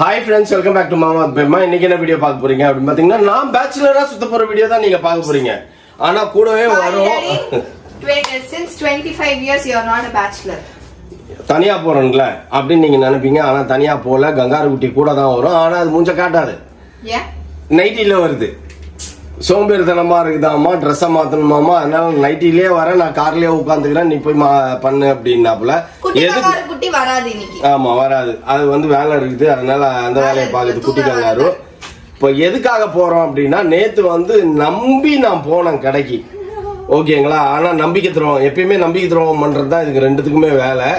Hi friends, welcome back to Mama Bema. இன்னைக்கு என்ன video பார்க்க போறீங்க அப்படி பாத்தீங்கன்னா நான் பேச்சுலரா சுத்த போற வீடியோ தான் நீங்க பார்க்க போறீங்க. ஆனா கூடவே வரும் since 25 years you are not a bachelor. தனியா போறேன்ல அப்படி நீங்க நினைப்பீங்க. ஆனா தனியா போல கங்காரு குட்டி கூட தான் வரும். ஆனா அது மூஞ்ச காட்டாது. ஏன்? நைட்டில வருது. சோம்பேறித்தனமா இருக்குதாமா, ட்ரெஸ் மாத்தணுமாமா, அதனால நைட்டிலே வரேன், நான் கார்லயே உட்காந்துக்கிறேன், நீ போய் பண்ணு அப்படின்னாப்புல. குட்டி வராது இன்னைக்கு. ஆமா வராது, அது வந்து வேலை இருக்குது, அதனால அந்த வேலையை பாக்குது குட்டி கங்காரு. இப்போ எதுக்காக போறோம் அப்படின்னா, நேத்து வந்து நம்பி நான் போனேன் கடைக்கு, ஓகேங்களா. ஆனா நம்பிக்கை துரோகம், எப்பயுமே நம்பிக்கை துரோகம் பண்றதுதான் இதுக்கு ரெண்டுத்துக்குமே வேலை.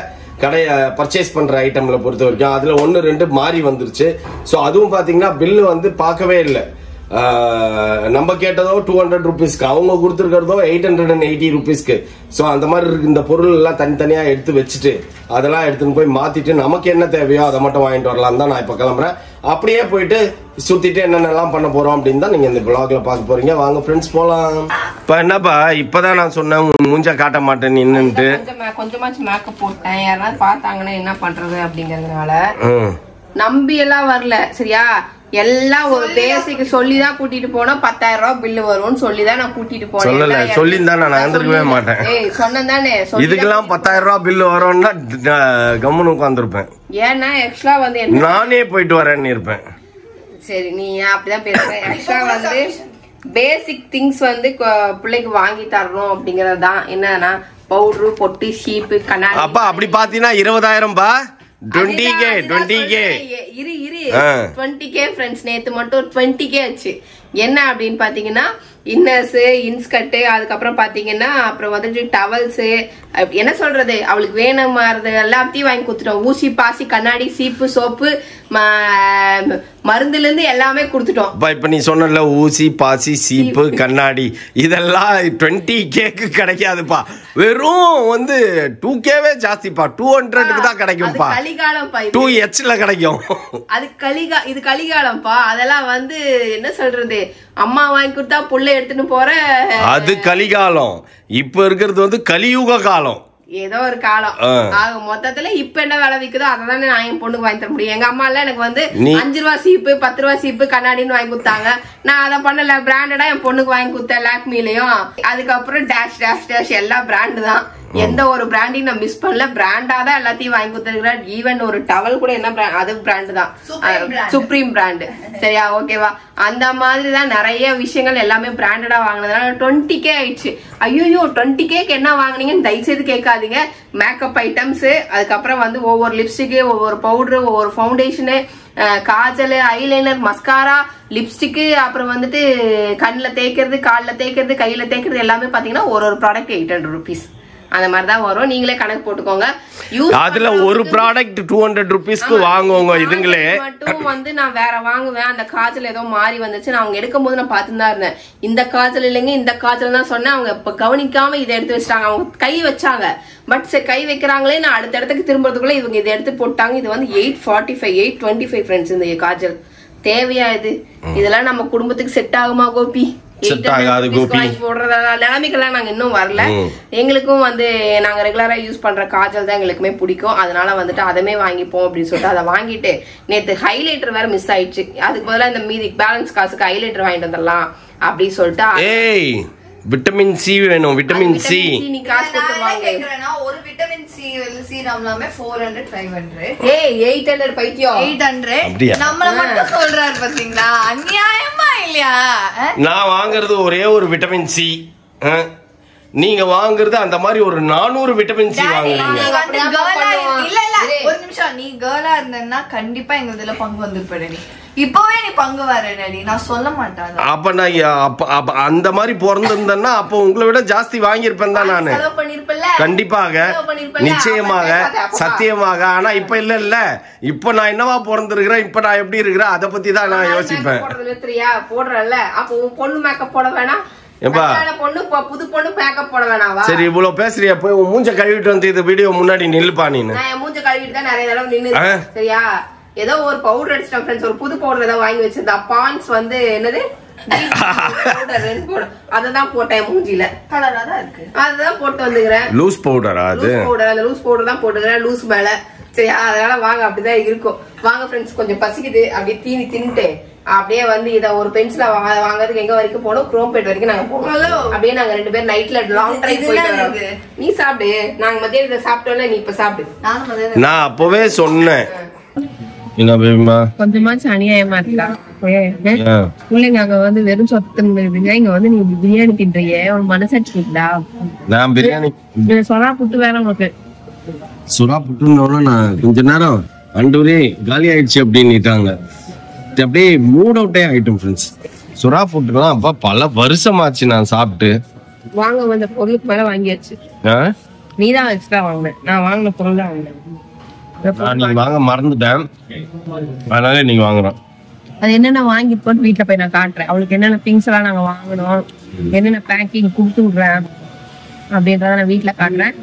கடையை பர்ச்சேஸ் பண்ற ஐட்டம்ல பொறுத்த வரைக்கும் அதுல 1-2 மாறி வந்துருச்சு. ஸோ அதுவும் பாத்தீங்கன்னா பில்லு வந்து பார்க்கவே இல்லை. நம்ம கேட்டதோ 200 rupeesக்கு, அவங்க கொடுத்துருக்கிறதோ 880 rupeesக்கு. ஸோ அந்த மாதிரி இருக்கு. இந்த பொருள் எல்லாம் தனித்தனியா எடுத்து வச்சுட்டு அதெல்லாம் எடுத்துன்னு போய் மாத்திட்டு நமக்கு என்ன தேவையோ அதை மட்டும் வாங்கிட்டு வரலாம் தான் நான் இப்ப கிளம்புறேன். அப்படியே போயிட்டு சுத்திட்டு என்னென்னலாம் பண்ண போறோம் அப்படின்னு தான் நீங்க இந்த vlogல பார்க்க போறீங்க. வாங்க ஃப்ரெண்ட்ஸ் போலாம். இப்ப என்னப்பா இப்பதான் நான் சொன்னேன் மூஞ்ச காட்ட மாட்டேன் நின்னுட்டு. கொஞ்சமாச்சு மேக்கப் போட்டேன், யாராவது பார்த்தாங்கன்னா என்ன பண்றது அப்படிங்கறதுனால நம்பி எல்லாம் வரல. சரியா, எல்லாம் ஒரு பேசிக் சொல்லிதான் கூட்டிட்டு போனா 10,000 ரூபாய் பில்லு வரும்னு சொல்லிதான் நான் கூட்டிட்டு போனேன். சொல்லல, சொல்லியிருந்தா நான் நகர்ந்துருக்கவே மாட்டேன். சொன்னதானே இதுக்கெல்லாம் 10,000 ரூபாய் பில்லு வரும்னா கம்முன்னு உட்காந்துருப்பேன். ஏன்னா எக்ஸ்ட்ரா வந்து நானே போயிட்டு வரேன்னு இருப்பேன். சரி, நீ அப்படிதான் பேசுற. எக்ஸ்ட்ரா வந்து பேசிக் திங்ஸ் வந்து பிள்ளைக்கு வாங்கி தரணும் அப்படிங்கறதுதான். என்னன்னா பவுடரு, பொட்டு, ஷீப்பு, கண்ணாடி. அப்பா அப்படி பாத்தீங்கன்னா 20,000 பா. 20K இரு 20K ஃப்ரெண்ட்ஸ். நேத்து மட்டும் 20K ஆச்சு. என்ன அப்படின்னு பாத்தீங்கன்னா இன்னர்ஸ், இன்ஸ்கர்ட், அதுக்கப்புறம் பாத்தீங்கன்னா அப்புறம் வந்துட்டு டவல்ஸ், என்ன சொல்றது, அவளுக்கு வேணுமாறது எல்லாத்தையும் வாங்கி கொடுத்துட்டோம். ஊசி, பாசி, கண்ணாடி, சீப்பு, சோப்பு, மருந்துல இருந்து எல்லாமே கொடுத்துட்டோம். இப்ப நீ சொன்ன ஊசி, பாசி, சீப்பு, கண்ணாடி இதெல்லாம் 20Kக்கு கிடைக்காதுப்பா. வெறும் வந்து 2Kவே ஜாஸ்திப்பா. 200க்கு தான் கிடைக்கும்பா. கலிகாலம் 2Hல கிடைக்கும். அது இது கலிகாலம்ப்பா. அதெல்லாம் வந்து என்ன சொல்றது, அம்மா வாங்கி கொடுத்தா புள்ள எடுத்துன்னு போற, அது கலிகாலம். இப்ப இருக்கிறது வந்து கலியுக காலம். ஏதோ ஒரு காலம். ஆக மொத்தத்துல இப்ப என்ன வேலை விக்குதோ அததானே நான் என் பொண்ணுக்கு வாங்கி தர முடியும். எங்க அம்மா எல்லாம் எனக்கு வந்து 5 ரூபா சீப்பு, 10 ரூபா சீப்பு, கண்ணாடின்னு வாங்கி கொடுத்தாங்க. நான் அதை பண்ணல, பிராண்டடா என் பொண்ணுக்கு வாங்கி கொடுத்தேன். லாக்மிலையும் அதுக்கப்புறம் டேஷ் டேஷ் டேஷ் எல்லா பிராண்டு தான். எந்த ஒரு பிராண்டையும் நான் மிஸ் பண்ணல. பிராண்டா தான் எல்லாத்தையும் வாங்கி கொடுத்துருக்கிறேன். ஈவன் ஒரு டவல் கூட என்ன பிராண்ட், அது பிராண்டு தான், சுப்ரீம் பிராண்டு. சரியா, ஓகேவா. அந்த மாதிரி தான் நிறைய விஷயங்கள் எல்லாமே பிராண்டடா வாங்கினதுனால 20K ஆயிடுச்சு. ஐயோ 20Kக்கு என்ன வாங்கினீங்கன்னு தயவுசெய்து கேட்காதீங்க. மேக்கப் ஐட்டம்ஸ், அதுக்கப்புறம் வந்து ஒவ்வொரு லிப்ஸ்டிக்கு, ஒவ்வொரு பவுடரு, ஒவ்வொரு foundation, Kajal, eyeliner, mascara, lipstick, அப்புறம் வந்துட்டு கண்ணில் தேய்க்கிறது, காலில் தேய்க்கிறது, கையில தேய்க்கிறது எல்லாமே பாத்தீங்கன்னா ஒரு ப்ராடக்ட் 800 rupees அந்த மாதிரி தான் வரும். நீங்களே கணக்கு போட்டுக்கோங்க. அதுல ஒரு ப்ராடக்ட் 200 rupeesக்கு வாங்குவாங்க. இதுங்களே மட்டும் வந்து நான் வேற வாங்குவேன். அந்த காஜல் ஏதோ மாறி வந்துச்சு. நான் அவங்க எடுக்கும் போது நான் பார்த்துதான் இருந்தேன். இந்த காஜல் இல்லைங்க, இந்த காஜல் தான் சொன்னேன். அவங்க இப்ப கவனிக்காம இதை எடுத்து வச்சிட்டாங்க. அவங்க கை வச்சாங்க, பட் சரி கை வைக்கிறாங்களே, நான் அடுத்த இடத்துக்கு திரும்புறதுக்குள்ள இவங்க இதை எடுத்து போட்டாங்க. இது வந்து 825 ஃப்ரெண்ட்ஸ். இந்த காஜல் தேவையா இது? இதெல்லாம் நம்ம குடும்பத்துக்கு செட் ஆகுமா கோபி? நிலைமைக்கெல்லாம் நாங்க இன்னும் வரல. எங்களுக்கும் வந்து நாங்க ரெகுலரா யூஸ் பண்ற காஜல் தான் எங்களுக்குமே பிடிக்கும். அதனால வந்துட்டு அதமே வாங்கிப்போம் அப்படின்னு சொல்லிட்டு அதை வாங்கிட்டு, நேத்து ஹைலைட்டர் வேற மிஸ் ஆயிடுச்சு. அதுக்கு பதிலா இந்த மீதி பேலன்ஸ் காசுக்கு ஹைலைட்டர் வாங்கிட்டு வந்துடலாம் அப்படின்னு சொல்லிட்டு. விட்டமின் சி வேணும், விட்டமின் சி. நீ காசு கொடுத்து வாங்குறேன்னா ஒரு விட்டமின் சி சீரம்லாமே 400 500. 800 பைத்தியம். 800 நம்மள மட்டும் சொல்றாரு பாத்தீங்களா? அநியாயமா இல்லையா? நான் வாங்குறது ஒரே ஒரு விட்டமின் சி, நீங்க வாங்குறது அந்த மாதிரி ஒரு 400 விட்டமின் சி வாங்குறீங்க. இல்ல இல்ல ஒரு நிமிஷம், நீ கேர்ளா இருந்தன்னா கண்டிப்பா எங்க இதுல பங்கு வந்திருப்ப. நீ இப்பவே நீ பங்கு வரடி, நான் சொல்ல மாட்டேன். அப்ப நான் அந்த மாதிரி பிறந்திருந்தேன்னா அப்ப உங்களை விட ஜாஸ்தி வாங்கியிருப்பேன் தான் நானு. கண்டிப்பாக, நிச்சயமாக, சத்தியமாக. ஆனா இப்ப இல்ல இல்ல, இப்ப நான் என்னவா பிறந்திருக்கிறேன், இப்ப நான் எப்படி இருக்கிறேன், அதை பத்தி தான் நான் யோசிப்பேன். போடுறல அப்ப உன் பொண்ணு மேக்கப் போட வேணாம். புது பொண்ணு மேக்கப் போட வேணாவா? சரி இவ்வளவு பேசுறியா, போய் உன் மூஞ்ச கழுவிட்டு வந்து இந்த வீடியோ முன்னாடி நில்லுப்பா. நீனு மூஞ்ச கழுவிட்டு தான் நிறைய தடவை நின்னு. சரியா, ஏதோ ஒரு பவுடர் அடிச்சிட்டேன் ஃப்ரெண்ட்ஸ். ஒரு புது பவுடர் ஏதோ வாங்கி வச்சிருந்தா. பான்ஸ் வந்து என்னது அததான் போட்டேன் மூஞ்சில. கலரா தான் இருக்கு, அதுதான் போட்டு வந்துக்கிறேன். லூஸ் பவுடரா? அது லூஸ் பவுடர் தான் போட்டுக்கிறேன். லூஸ் மேல சரி அதனால வாங்க அப்படிதான் இருக்கும். வாங்க ஃப்ரெண்ட்ஸ், கொஞ்சம் பசிக்குது. அப்படியே தீனி தின்னுட்டு அப்படியே வந்து இத ஒரு பென்சில வாங்குறதுக்கு எங்க வரைக்கும் போனோம், குரோம்பேட் வரைக்கும் நாங்க போனோம். அப்படியே நாங்க 2 பேரும் நைட்ல லாங் டிரைவ் போயிட்டு வரோம். நீ சாப்பிடு, நாங்க மதியத்துல சாப்பிட்டோம்ல, நீ இப்ப சாப்பிடு. நான் அப்பவே சொன்னேன் கொஞ்சமாச்சும் அநியாயமா இருக்கா பிள்ளைங்க அங்க வந்து வெறும் சொத்துங்க, இங்க வந்து நீங்க பிரியாணி தின்றீங்க, ஒரு மனசாட்சி இருக்குதா? நான் பிரியாணி சொன்னா புட்டு வேற உனக்கு. சுறா புட்டுன்னு நான் கொஞ்ச நேரம் அண்டூரே காலி ஆயிடுச்சு அப்படின்னுட்டாங்க. அப்படியே மூட் அவுட்டே ஆயிட்டும் ஃப்ரெண்ட்ஸ். சுறா புட்டுலாம் அப்ப பல வருஷமாச்சு நான் சாப்பிட்டு. வாங்க வந்த பொருளுக்கு மேல வாங்கியாச்சு. நீதான் எக்ஸ்ட்ரா வாங்கின, நான் வாங்கின பொருள் தான் வாங்கினேன். நீங்க வாங்க மறந்துட்டேன், அதனால நீங்க வாங்குறோம். அது என்னென்ன வாங்கி போட்டு வீட்டுல போய் நான் காட்டுறேன். அவளுக்கு என்னென்ன திங்ஸ் எல்லாம் நாங்க வாங்கணும், என்னென்ன பேக்கிங் கொடுத்து விடுறேன் அப்படின்றத நான் வீட்டுல காட்டுறேன்.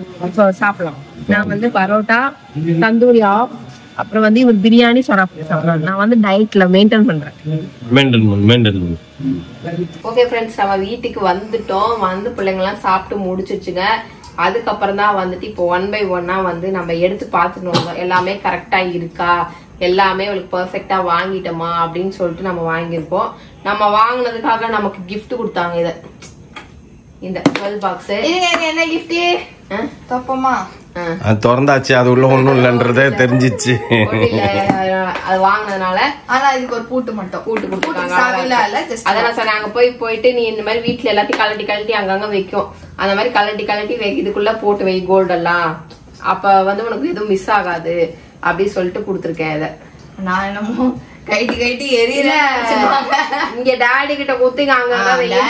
சாப்பிடலாம். நான் வந்து பரோட்டா, தந்தூரி ஆஃப், அப்புறம் வந்து இவர் பிரியாணி சாப்பிடுறேன். நான் வந்து டயட்ல மெயின்டைன் பண்றேன். ஓகே ஃப்ரெண்ட்ஸ், நம்ம வீட்டுக்கு வந்துட்டோம். வந்து பிள்ளைங்க எல்லாம் சாப்பிட்டு முடிச்சிருச்சுங்க. அதுக்கப்புறம் தான் வந்துட்டு இப்போ 1 by 1 வந்து நம்ம எடுத்து பார்த்துட்டு எல்லாமே கரெக்டா இருக்கா, எல்லாமே அவளுக்கு பெர்ஃபெக்டா வாங்கிட்டோமா அப்படின்னு சொல்லிட்டு நம்ம வாங்கியிருப்போம். நம்ம வாங்கினதுக்காக நமக்கு கிஃப்ட் கொடுத்தாங்க. இத இந்த 12 பாக்ஸ். என்ன கிஃப்ட் தப்பமா திறந்தாச்சு, அது உள்ள ஒண்ணும் இல்லன்றதே தெரிஞ்சிச்சு. அது வாங்கினதுனால ஆனா இதுக்கு ஒரு பூட்டு மட்டும் கொடுத்துருக்காங்க. அதெல்லாம் சார் நாங்க போயிட்டு நீ இந்த மாதிரி வீட்டுல எல்லாத்தையும் கலட்டி அங்கங்க வைக்கும், அந்த மாதிரி கலட்டி இதுக்குள்ள போட்டு வை கோல்டு எல்லாம், அப்ப வந்து உனக்கு எதுவும் மிஸ் ஆகாது அப்படின்னு சொல்லிட்டு கொடுத்துருக்கேன். இத நான் என்னமோ கைட்டி எரியல. இங்க டாடி கிட்ட குத்திங்க அங்க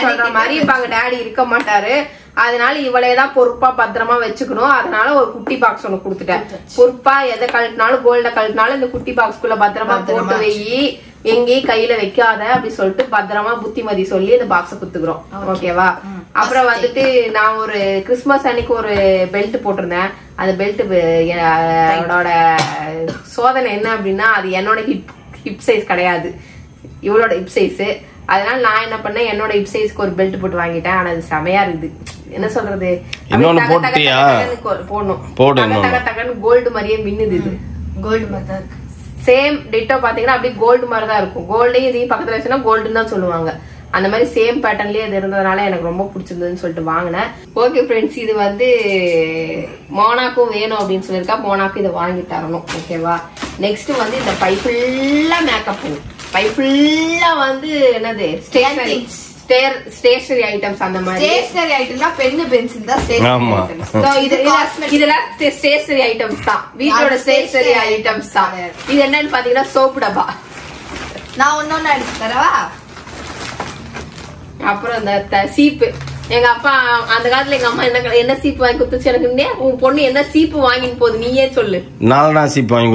சொல்ற மாதிரி இப்ப அங்க டாடி இருக்க மாட்டாரு. அதனால இவளையதான் பொறுப்பா பத்திரமா வச்சுக்கணும். அதனால ஒரு குட்டி பாக்ஸ் ஒண்ணு கொடுத்துட்டேன். பொறுப்பா எதை கழட்டினாலும் கோல்ட கழட்டினாலும் இந்த குட்டி பாக்ஸ்குள்ள பத்திரமா போட்டு வை, எங்கேயும் கையில வைக்காத அப்படி சொல்லிட்டு பத்திரமா புத்திமதி சொல்லி இந்த பாக்ஸ குத்துக்கிறோம். ஓகேவா? அப்புறம் வந்துட்டு நான் ஒரு கிறிஸ்துமஸ் அன்னைக்கு ஒரு பெல்ட் போட்டிருந்தேன். அந்த பெல்ட் என்னோட சோதனை என்ன அப்படின்னா, அது என்னோட ஹிப் சைஸ் கிடையாது, இவளோட ஹிப் சைஸ். அதனால நான் என்ன பண்ணேன், என்னோட ஹிப் சைஸ்க்கு ஒரு பெல்ட் போட்டு வாங்கிட்டேன். ஆனா அது செமையா இருக்குது. என்ன சொல்றது, போடணும் கோல்டு மாதிரியே மின்னுது. இது கோல்டு மாதிரி தான் இருக்கு. சேம் டிட்டோ பாத்தீங்கன்னா அப்படியே கோல்டு மாதிரி தான் இருக்கும். கோல்டையும் இதையும் பக்கத்துல வச்சுன்னா கோல்டுன்னு தான் சொல்லுவாங்க. அந்த மாதிரி சேம் பேட்டர்ன்லயே இது இருந்ததுனால எனக்கு ரொம்ப பிடிச்சிருந்ததுன்னு சொல்லிட்டு வாங்கினேன். ஓகே ஃப்ரெண்ட்ஸ், இது வந்து மோனாக்கும் வேணும் அப்படின்னு சொல்லியிருக்கா. மோனாக்கும் இதை வாங்கி தரணும். ஓகேவா? நெக்ஸ்ட் வந்து இந்த பை ஃபுல்லா மேக்கப், பை ஃபுல்லா வந்து என்னது ஸ்டேஷனரி ஐட்டம்ஸ். அந்த மாதிரி ஸ்டேஷனரி ஐட்டம்னா பென்னு பென்சில் தான் ஸ்டேஷனரி ஐட்டம்ஸ். சோ இதெல்லாம் ஸ்டேஷனரி ஐட்டம்ஸ் தான், வீட்டோட ஸ்டேஷனரி ஐட்டம்ஸ் தான். இது என்னன்னு பாத்தீங்கன்னா சோப்பு டப்பா. நான் ஒன்னொன்னு எடுத்து தரவா? அப்புறம் இந்த சீப்பு. எங்க அப்பா அந்த காலத்துல எங்க அம்மா என்ன சீப்பு வாங்கி கொடுத்துச்சு எனக்கு. உன் பொண்ணு என்ன சீப்பு வாங்கின்னு போகுது நீயே சொல்லு. நாலனா சீப்பு வாங்கி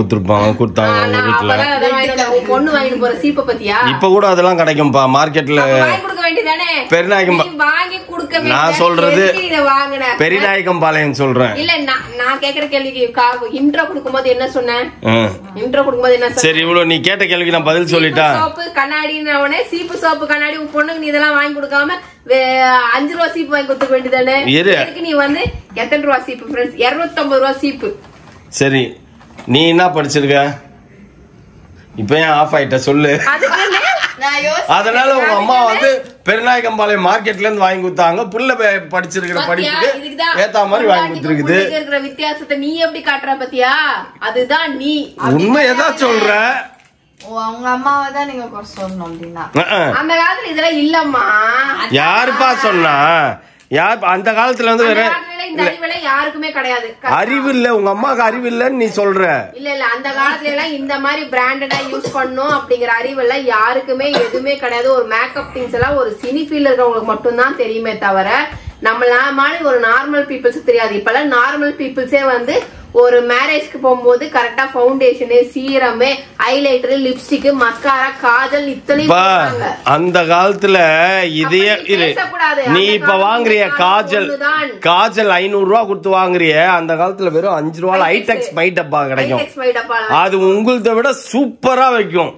கொடுத்தாங்க. உன் பொண்ணு வாங்கிட்டு போற சீப்பை பத்தியா? இப்ப கூட அதெல்லாம் கிடைக்கும்பா மார்க்கெட்ல. வாங்கி கொடுக்க வேண்டியதானே? பெரியநாயகம் வாங்கி கொடுக்க. நான் சொல்றது பெரியநாயகம் பாளையம் சொல்றேன். இல்ல நான் கேக்குற கேள்விக்கு இன்ட்ரோ கொடுக்கும்போது என்ன சொன்னேன்? இன்ட்ரோ கொடுக்கும்போது என்ன? சரி இவ்வளவு நீ கேட்ட கேள்விக்கு நான் பதில் சொல்லிட்டா. சோப்பு கண்ணாடின்னு சீப்பு சோப்பு கண்ணாடி உன் பொண்ணுக்கு நீ இதெல்லாம் வாங்கி கொடுக்காம 5 ரூபா சீப்பு வாங்கி கொடுத்துக்க வேண்டியதானே? நீ வந்து எத்தனை ரூபா சீப்பு? 250 ரூபா சீப்பு. சரி நீ என்ன படிச்சிருக்க? இப்ப ஏன் ஆஃப் ஆயிட்ட சொல்லு. அதனால உங்க அம்மா வந்து பெருநாயக்கம்பாளையம் மார்க்கெட்ல இருந்து வாங்கி கொடுத்தாங்க. புள்ள படிச்சிருக்கிற படிப்புக்கு ஏத்த மாதிரி வாங்கி கொடுத்துருக்குது. இருக்கிற வித்தியாசத்தை நீ எப்படி காட்டுற பத்தியா? அதுதான் நீ உண்மை ஏதாவது சொல்ற. அவங்க அம்மாவை தான் நீங்க சொல்லணும் அப்படின்னா அந்த காலத்துல இதெல்லாம் இல்லம்மா. யாருப்பா சொன்னா? யார் அந்த காலத்துல வந்து யாருக்குமே கிடையாது அறிவு இல்ல. உங்க அம்மாவுக்கு அறிவு இல்லன்னு நீ சொல்ற. இல்ல அந்த காலத்துல எல்லாம் இந்த மாதிரி பிராண்டடா யூஸ் பண்ணும் அப்படிங்கிற அறிவு எல்லாம் யாருக்குமே எதுவுமே கிடையாது. ஒரு மேக்கப் திங்ஸ் எல்லாம் ஒரு சினி ஃபீல்ட் இருக்கிறவங்களுக்கு மட்டும் தான் தெரியுமே தவிர நம்மள மாதிரி ஒரு நார்மல் பீப்புள்ஸ் தெரியாது. இப்பெல்லாம் நார்மல் பீப்புள்ஸே வந்து ஒரு மேரேஜ்க்கு போகும்போது கரெக்டா foundation, serum, highlighter, lipstick, mascara, Kajal இத்தனையும். அந்த காலத்துல இதே நீ இப்ப வாங்குறிய காஜல் 500 ரூபா கொடுத்து வாங்குறிய. அந்த காலத்துல வெறும் 5 ரூபாய் ஐடெக்ஸ் மை டப்பா கிடைக்கும். அது உங்கள்த விட சூப்பரா வைக்கும்.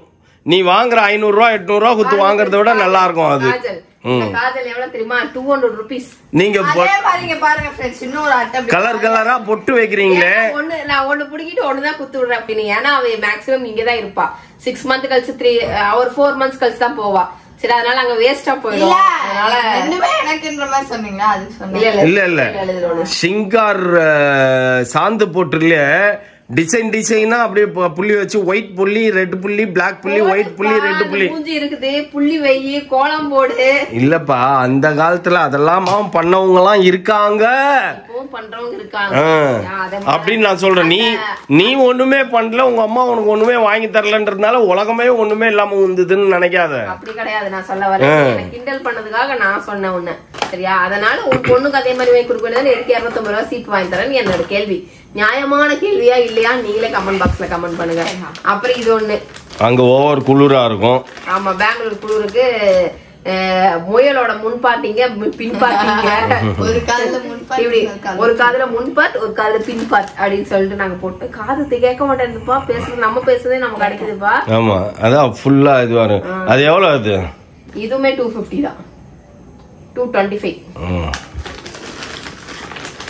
நீ வாங்குற 500 ரூபா 800 ரூபா கொடுத்து வாங்குறத விட நல்லா இருக்கும். அது இந்த காதல் எவ்வளவு தெரியுமா? 200 rupees. நீங்க பாருங்க ஃப்ரெண்ட்ஸ், இன்னொரு அட்டை கலர் கலரா பொட்டு வைக்கிறீங்களே. நான் ஒண்ணு புடிக்கிட்டு ஒண்ணுதான் குத்து விடுறேன் அப்படின்னு. ஏன்னா அவ மேக்ஸிமம் இங்கதான் இருப்பா. 6 months கழிச்சு 4 months கழிச்சு தான் போவா. சரி, அதனால அங்க வேஸ்டா போயிடும். அதனால எனக்குன்ற மாதிரி சொன்னீங்களா? அது சொன்னீங்க. இல்ல சிங்கார் சாந்து போட்டுல டிசைனா அப்படியே புள்ளி வச்சு ஒயிட் புள்ளி, ரெட் புள்ளி, பிளாக் புள்ளி, ஒயிட் புள்ளி, ரெட் புள்ளி மூஞ்சி இருக்குது. புள்ளி வெயி, கோலம் போடு. இல்லப்பா, அந்த காலத்துல அதெல்லாம் பண்ணவங்க எல்லாம் இருக்காங்க, பண்றவங்க இருக்காங்க அப்படின்னு நான் சொல்றேன். நீ ஒண்ணுமே பண்ணல, உங்க அம்மா உனக்கு ஒண்ணுமே வாங்கி தரலன்றதுனால உலகமே ஒண்ணுமே இல்லாம வந்ததுன்னு நினைக்காத. அப்படி கிடையாது, நான் சொல்ல வரேன். கிண்டல் பண்ணதுக்காக நான் சொன்ன ஒண்ணு, சரியா? அதனால உன் பொண்ணுக்கு அதே மாதிரி வாங்கி கொடுக்க வேண்டியது. எனக்கு 250 ரூபாய் சீப்பு வாங்கி தரேன்னு என்னோட கேள்வி. நியாயமான கேள்வியா இல்லையா நீங்களே கமெண்ட் பாக்ஸ்ல கமெண்ட் பண்ணுங்க. அப்புறம் இது ஒண்ணு, அங்க ஓவர் குளிரா இருக்கும். ஆமா, பெங்களூர் குளிருக்கு முயலோட முன்பாட்டிங்க பின்பாட்டிங்க, ஒரு காதுல முன்பாட், இப்படி ஒரு காதுல முன்பாட் ஒரு காதுல பின்பாட் அப்படின்னு சொல்லிட்டு நாங்க போட்டு காது கேட்க மாட்டேன்ப்பா. பேசுறது நம்ம பேசுறதே நமக்கு கிடைக்குதுப்பா. ஆமா, அதான் ஃபுல்லா இது வரும். அது எவ்வளவு? அது இதுவுமே 250 தான். 225.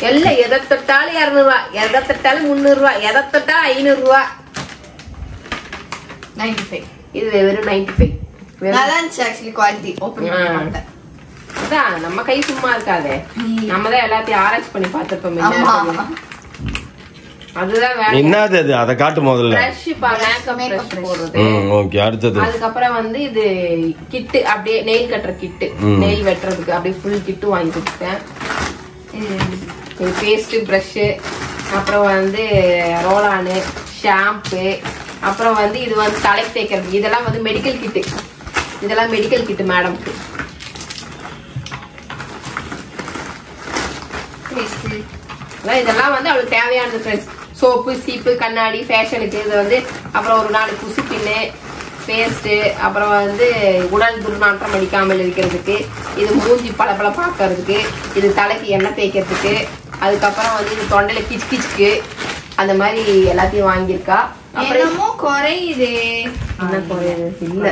எல்லாம் எதை தொட்டாலும் 200 ரூபாய், எதை தொட்டாலும் 300 ரூபாய், எதை தொட்டாலும் 500 ரூபாய். 95. இது வெறும் 95. நல்லா இருந்துச்சு ஆக்சுவலி, குவாலிட்டி. ஓபன் பண்ண மாட்டேன். அதான் நம்ம கை சும்மா இருக்காதே, நம்ம தான் எல்லாத்தையும் ஆராய்ச்சி பண்ணி பார்த்துப்போம். அதுதான் வேலை. என்னது அது? அத காட்டு முதல்ல. பிரஷ் பா, மேக்கப் பிரஷ் போடுறது. ஓகே, அடுத்து அதுக்கப்புறம் வந்து இது கிட், அப்படியே நெயில் கட்டற கிட், நெயில் வெட்டுறதுக்கு அப்படியே ஃபுல் கிட் வாங்கி கொடுத்தேன். இது பேஸ்ட், பிரஷ், அப்புறம் வந்து ரோலானு, ஷாம்பு, அப்புறம் வந்து இது வந்து தலைக்கு தேய்க்கிறது. இதெல்லாம் வந்து மெடிக்கல் கிட்டு. இதெல்லாம் மெடிக்கல் கிட்டு மேடம்க்கு. இதெல்லாம் வந்து அவளுக்கு தேவையானது ஃப்ரெண்ட்ஸ். சோப்பு, சீப்பு, கண்ணாடி, ஃபேஷனுக்கு இது வந்து. அப்புறம் ஒரு 4 குசு பின்னு, பேஸ்ட், அப்புறம் வந்து உடல் துர்நாற்றம் அடிக்காமல் இருக்கிறதுக்கு, இது மூஞ்சி பளபள பார்க்கறதுக்கு, இது தலைக்கு எண்ணெய் தேய்க்கிறதுக்கு, அதுக்கப்புறம் வந்து இது தொண்டையில கிச் கிச்சுக்கு, அந்த மாதிரி எல்லாத்தையும் வாங்கியிருக்கா. என்னமோ குறையுது. என்ன குறையுது? இல்ல,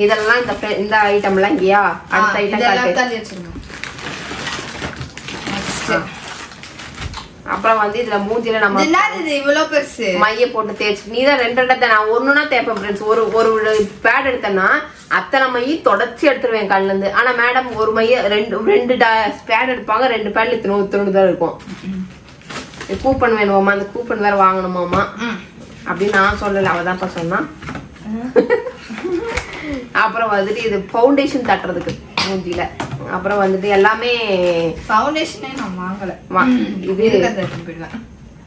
இதெல்லாம் இந்த ஐட்டம் எல்லாம் இல்லையா? அடுத்த ஐட்டம். அப்புறம் வந்து இதுல மூஞ்சில நம்ம இவ்வளவு பெருசு மைய போட்டு தேய்ச்சி, நீதான் 2 நான் ஒண்ணுனா தேப்பேன் ஃப்ரெண்ட்ஸ். ஒரு பேட் எடுத்தேன்னா அத்தனை மைய தொடச்சி எடுத்துருவேன் கண்ணுல இருந்து. ஆனா மேடம் ஒரு மைய ரெண்டு பேட் எடுப்பாங்க. 2 பேட்ல இத்தனோடு தான் இருக்கும். கூப்பன் வேணுமாமா, அந்த கூப்பன் வேற வாங்கணுமாமா அப்படின்னு நான் சொல்லல, அவதான்ப்பா சொன்னா. அப்புறம் வந்துட்டு இது ஃபவுண்டேஷன் தட்டுறதுக்கு மூஞ்சில. அப்புறம் வந்துட்டு எல்லாமே ஃபவுண்டேஷனே நான் வாங்கல. இது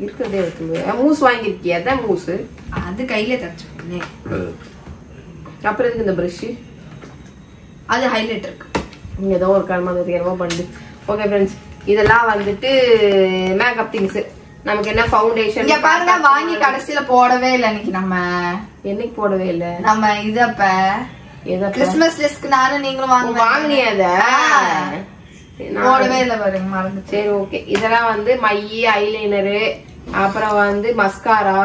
இருக்கிறதே எடுத்து மூஸ் வாங்கிருக்கியா? அதான் மூஸ், அது கையில தச்சுப்பேன். அப்புறம் இதுக்கு இந்த பிரஷ், அது ஹைலைட் இருக்கு. இங்க ஏதோ ஒரு கிழமை பண்ணு. ஓகே ஃப்ரெண்ட்ஸ், இதெல்லாம் வந்துட்டு மேக்கப் திங்ஸ். நமக்கு என்ன ஃபவுண்டேஷன் இங்க பாருங்க, வாங்கி கடைசியில போடவே இல்லை. இன்னைக்கு நம்ம என்னைக்கு போடவே இல்லை? நம்ம இது அப்ப கிறிஸ்மஸ் லிஸ்ட்க்கு நானும் நீங்களும் வாங்கினியா? போடவே இல்லை பாருங்க, மறந்து. சரி, ஓகே. இதெல்லாம் வந்து மை, ஐலைனரு, அப்புறம் வந்து மஸ்காரா,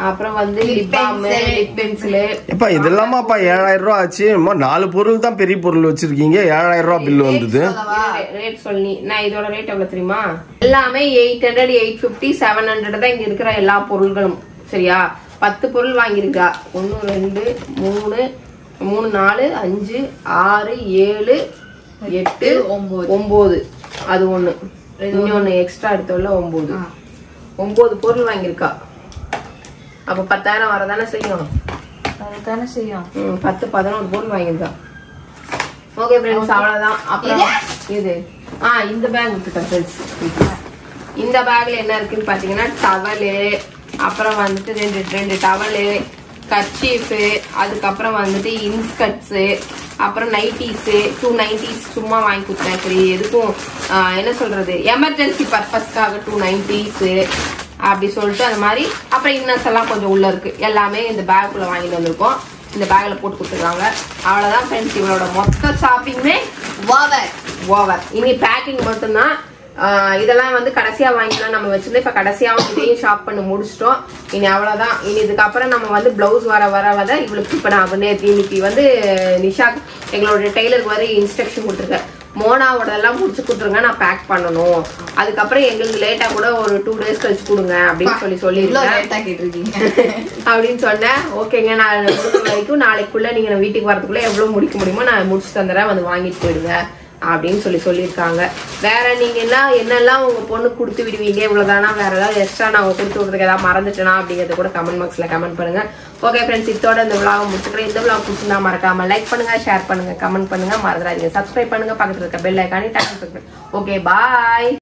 அப்புறம் வந்து லிப் பாம், லிப் பென்சில். இப்ப இதெல்லாமாப்பா 7000 ரூபாய் ஆச்சு. 4 பொருள் தான் பெரிய பொருள் வச்சிருக்கீங்க. 7000 ரூபாய் பில் வந்தது. ரேட் சொல்லி நான் இதோட ரேட் எவ்வளவு தெரியுமா? எல்லாமே 800, 850, 700 தான் இங்க இருக்கிற எல்லா பொருள்களும். சரியா? 10 பொருள் வாங்கிருக்கா. 1 2 3 3 4 5 6 7 8 9. அது ஒண்ணு. இன்னொன்னு எக்ஸ்ட்ரா எடுத்தோம்ல 9 பொருள் வாங்கிருக்கா. அப்ப 10,000 வரதானே செய்யும். 10 11 பொருள் வாங்கிருக்கா. ஓகே ஃப்ரெண்ட்ஸ், அவ்வளவுதான். அப்புறம் இது இந்த பேக் விட்டுட்டேன் ஃப்ரெண்ட்ஸ். இந்த பேக்ல என்ன இருக்குன்னு பாத்தீங்கன்னா டவலு, அப்புறம் வந்துட்டு ரெண்டு டவலு, கர்ச்சீஃப், அதுக்கப்புறம் வந்துட்டு இன்ஸ்கட்ஸ், அப்புறம் நைட்டிஸ், 2 நைட்டிஸ் சும்மா வாங்கி கொடுத்தேன். சரி, எதுக்கும் என்ன சொல்றது, எமர்ஜென்சி பர்பஸ்க்காக 2 நைட்டிஸ் அப்படி சொல்லிட்டு அந்த மாதிரி. அப்புறம் இன்னர்ஸ் எல்லாம் கொஞ்சம் உள்ள இருக்கு. எல்லாமே இந்த பேக்குள்ள வாங்கிட்டு வந்திருக்கோம். இந்த பேக்ல போட்டு கொடுத்துருக்காங்க. அவ்வளவுதான் ஃப்ரெண்ட்ஸ், இவளோட மொத்த ஷாப்பிங்குமே ஓவர். இனி பேக்கிங் மட்டும்தான். இதெல்லாம் வந்து கடைசியா வாங்கிக்கலாம் நம்ம வச்சிருந்தோம். இப்ப கடைசியாவும் இதையும் ஷாப் பண்ணி முடிச்சிட்டோம். இனி அவ்வளவுதான். இனி இதுக்கப்புறம் நம்ம வந்து பிளவுஸ் வர இவளுக்கு இப்ப நான் இன்னைக்கு வந்து நிஷா எங்களோட டெய்லருக்கு வந்து இன்ஸ்ட்ரக்ஷன் கொடுத்துருக்கேன். மோனாவோடதெல்லாம் முடிச்சு கொடுத்துருங்க, நான் பேக் பண்ணணும். அதுக்கப்புறம் எங்களுக்கு லேட்டா கூட ஒரு 2 days கழிச்சு கொடுங்க அப்படின்னு சொல்லியிருக்கேன் அப்படின்னு சொன்னேன். ஓகேங்க, நான் முடிக்கிற வரைக்கும் நாளைக்குள்ள நீங்க வீட்டுக்கு வரதுக்குள்ள எவ்வளவு முடிக்க முடியுமோ நான் முடிச்சு தந்துடுறேன், வந்து வாங்கிட்டு போயிடுங்க அப்படின்னு சொல்லியிருக்காங்க. வேற நீங்க என்னெல்லாம் உங்க பொண்ணு கொடுத்து விடுவீங்க, இவ்வளவுதானா, வேற ஏதாவது எக்ஸ்ட்ரா நான் கொடுத்து விடுறதுக்கு ஏதாவது மறந்துட்டேனா அப்படிங்கறத கூட கமெண்ட் பாக்ஸ்ல கமெண்ட் பண்ணுங்க. ஓகே ஃப்ரெண்ட்ஸ், இதோட இந்த விளாக முடிச்சுக்கிறேன். இந்த விளாக் பிடிச்சிருந்தா மறக்காம லைக் பண்ணுங்க, ஷேர் பண்ணுங்க, கமெண்ட் பண்ணுங்க, மறந்துடாதீங்க சப்ஸ்கிரைப் பண்ணுங்க, பக்கத்துல இருக்க பெல் ஐகானை டச் பண்ணுங்க. ஓகே, பாய்.